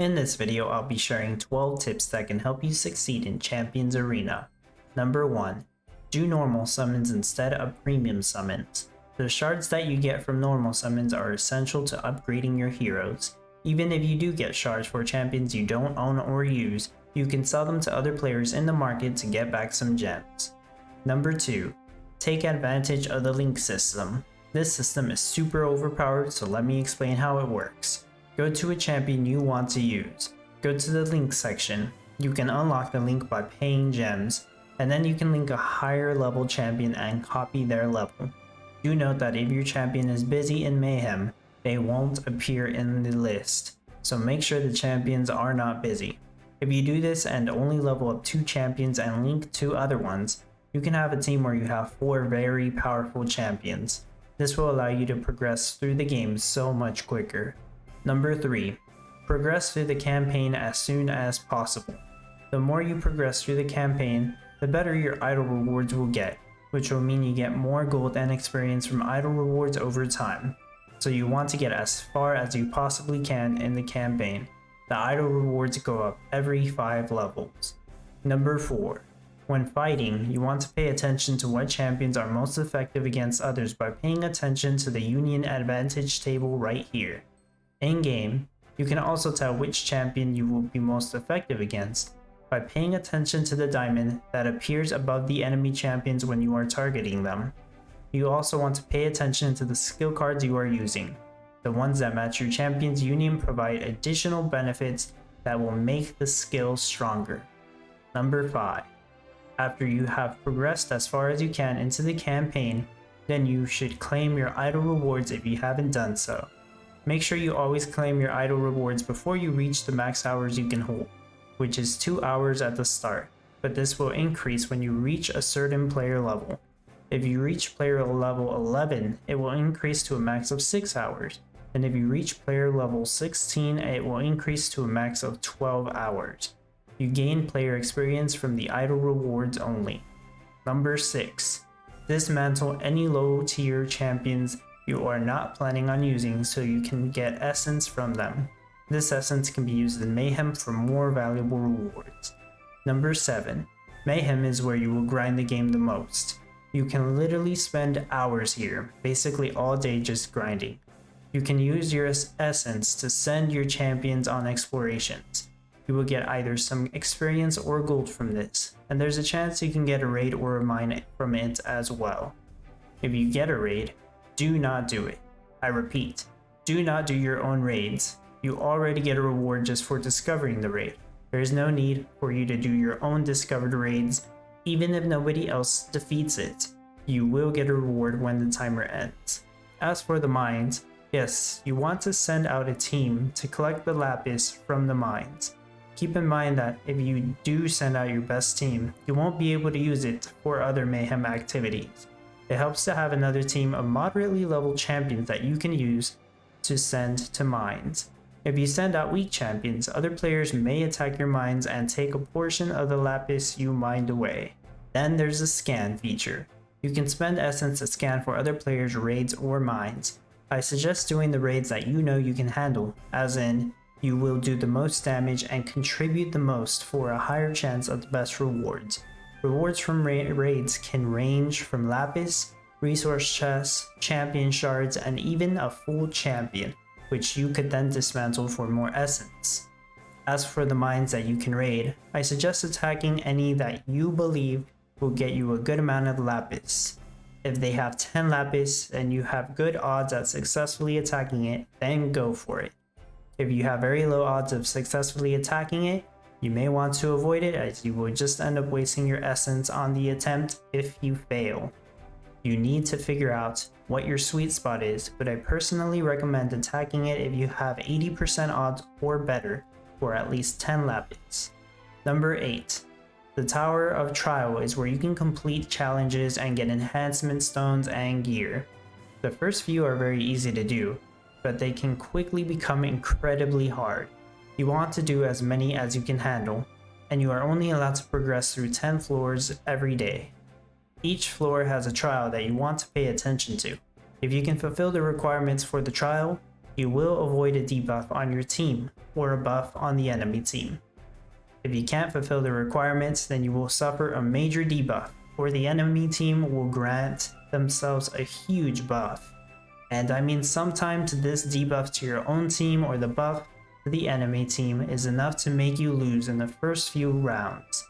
In this video, I'll be sharing 12 tips that can help you succeed in Champions Arena. Number 1. Do normal summons instead of premium summons. The shards that you get from normal summons are essential to upgrading your heroes. Even if you do get shards for champions you don't own or use, you can sell them to other players in the market to get back some gems. Number 2. Take advantage of the link system. This system is super overpowered, so let me explain how it works. Go to a champion you want to use. Go to the link section. You can unlock the link by paying gems, and then you can link a higher level champion and copy their level. Do note that if your champion is busy in Mayhem, they won't appear in the list, so make sure the champions are not busy. If you do this and only level up 2 champions and link 2 other ones, you can have a team where you have 4 very powerful champions. This will allow you to progress through the game so much quicker. Number 3. Progress through the campaign as soon as possible. The more you progress through the campaign, the better your idol rewards will get, which will mean you get more gold and experience from idol rewards over time. So you want to get as far as you possibly can in the campaign. The idol rewards go up every 5 levels. Number 4. When fighting, you want to pay attention to what champions are most effective against others by paying attention to the Union Advantage table right here. In-game, you can also tell which champion you will be most effective against by paying attention to the diamond that appears above the enemy champions when you are targeting them. You also want to pay attention to the skill cards you are using. The ones that match your champion's union provide additional benefits that will make the skill stronger. Number 5. After you have progressed as far as you can into the campaign, then you should claim your idol rewards if you haven't done so. Make sure you always claim your idol rewards before you reach the max hours you can hold, which is 2 hours at the start, but this will increase when you reach a certain player level. If you reach player level 11, it will increase to a max of 6 hours, and if you reach player level 16, it will increase to a max of 12 hours. You gain player experience from the idol rewards only. Number 6. Dismantle any low tier champions you are not planning on using so you can get essence from them. This essence can be used in Mayhem for more valuable rewards. Number 7. Mayhem is where you will grind the game the most. You can literally spend hours here, basically all day just grinding. You can use your essence to send your champions on explorations. You will get either some experience or gold from this, and there's a chance you can get a raid or a mine from it as well. If you get a raid, do not do it. I repeat, do not do your own raids. You already get a reward just for discovering the raid. There is no need for you to do your own discovered raids, even if nobody else defeats it. You will get a reward when the timer ends. As for the mines, yes, you want to send out a team to collect the lapis from the mines. Keep in mind that if you do send out your best team, you won't be able to use it for other Mayhem activities. It helps to have another team of moderately level champions that you can use to send to mines. If you send out weak champions, other players may attack your mines and take a portion of the lapis you mined away. Then there's a scan feature. You can spend essence to scan for other players' raids or mines. I suggest doing the raids that you know you can handle, as in, you will do the most damage and contribute the most for a higher chance of the best rewards. Rewards from raids can range from lapis, resource chests, champion shards, and even a full champion, which you could then dismantle for more essence. As for the mines that you can raid, I suggest attacking any that you believe will get you a good amount of lapis. If they have 10 lapis and you have good odds at successfully attacking it, then go for it. If you have very low odds of successfully attacking it, you may want to avoid it, as you will just end up wasting your essence on the attempt if you fail. You need to figure out what your sweet spot is, but I personally recommend attacking it if you have 80% odds or better for at least 10 lapis. Number 8. The Tower of Trial is where you can complete challenges and get enhancement stones and gear. The first few are very easy to do, but they can quickly become incredibly hard. You want to do as many as you can handle, and you are only allowed to progress through 10 floors every day. Each floor has a trial that you want to pay attention to. If you can fulfill the requirements for the trial, you will avoid a debuff on your team or a buff on the enemy team. If you can't fulfill the requirements, then you will suffer a major debuff, or the enemy team will grant themselves a huge buff. And I mean sometimes this debuff to your own team or the buff to the enemy team is enough to make you lose in the first few rounds.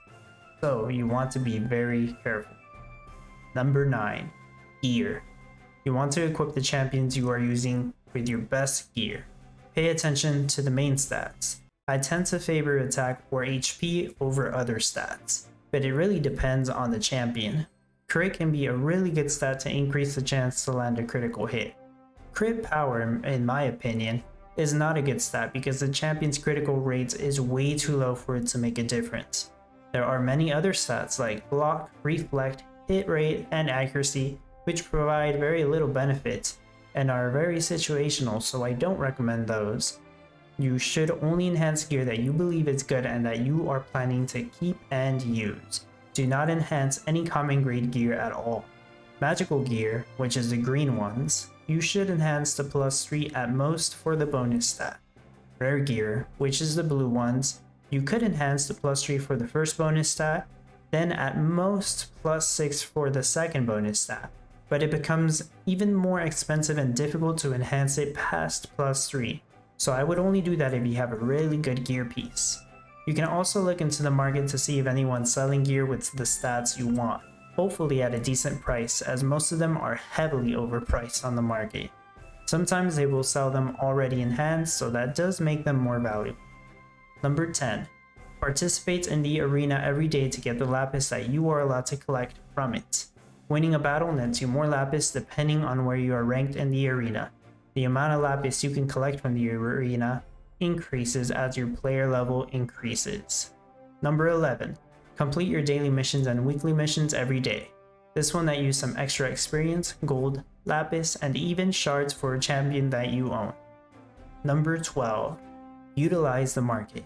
So you want to be very careful. Number 9. Gear. You want to equip the champions you are using with your best gear. Pay attention to the main stats. I tend to favor attack or HP over other stats, but it really depends on the champion. Crit can be a really good stat to increase the chance to land a critical hit. Crit power, in my opinion, is not a good stat because the champion's critical rate is way too low for it to make a difference. There are many other stats like block, reflect, hit rate, and accuracy, which provide very little benefit and are very situational, so I don't recommend those. You should only enhance gear that you believe is good and that you are planning to keep and use. Do not enhance any common grade gear at all. Magical gear, which is the green ones, you should enhance to +3 at most for the bonus stat. Rare gear, which is the blue ones, you could enhance to +3 for the first bonus stat, then at most +6 for the second bonus stat, but it becomes even more expensive and difficult to enhance it past +3. So I would only do that if you have a really good gear piece. You can also look into the market to see if anyone's selling gear with the stats you want, hopefully at a decent price, as most of them are heavily overpriced on the market. Sometimes they will sell them already enhanced, so that does make them more valuable. Number 10. Participate in the arena every day to get the lapis that you are allowed to collect from it. Winning a battle nets you more lapis depending on where you are ranked in the arena. The amount of lapis you can collect from the arena increases as your player level increases. Number 11. Complete your daily missions and weekly missions every day. This one that use some extra experience, gold, lapis, and even shards for a champion that you own. Number 12. Utilize the market.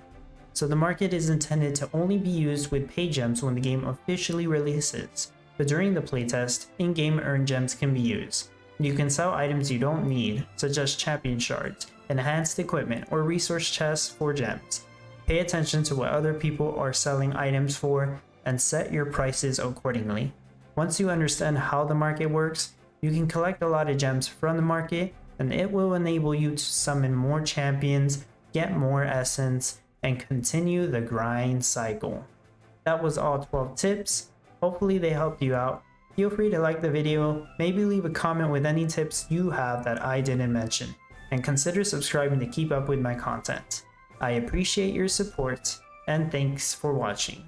So the market is intended to only be used with pay gems when the game officially releases, but during the playtest, in-game earned gems can be used. You can sell items you don't need, such as champion shards, enhanced equipment, or resource chests for gems. Pay attention to what other people are selling items for and set your prices accordingly. Once you understand how the market works, you can collect a lot of gems from the market, and it will enable you to summon more champions, get more essence, and continue the grind cycle. That was all 12 tips. Hopefully they helped you out. Feel free to like the video, maybe leave a comment with any tips you have that I didn't mention, and consider subscribing to keep up with my content. I appreciate your support, and thanks for watching.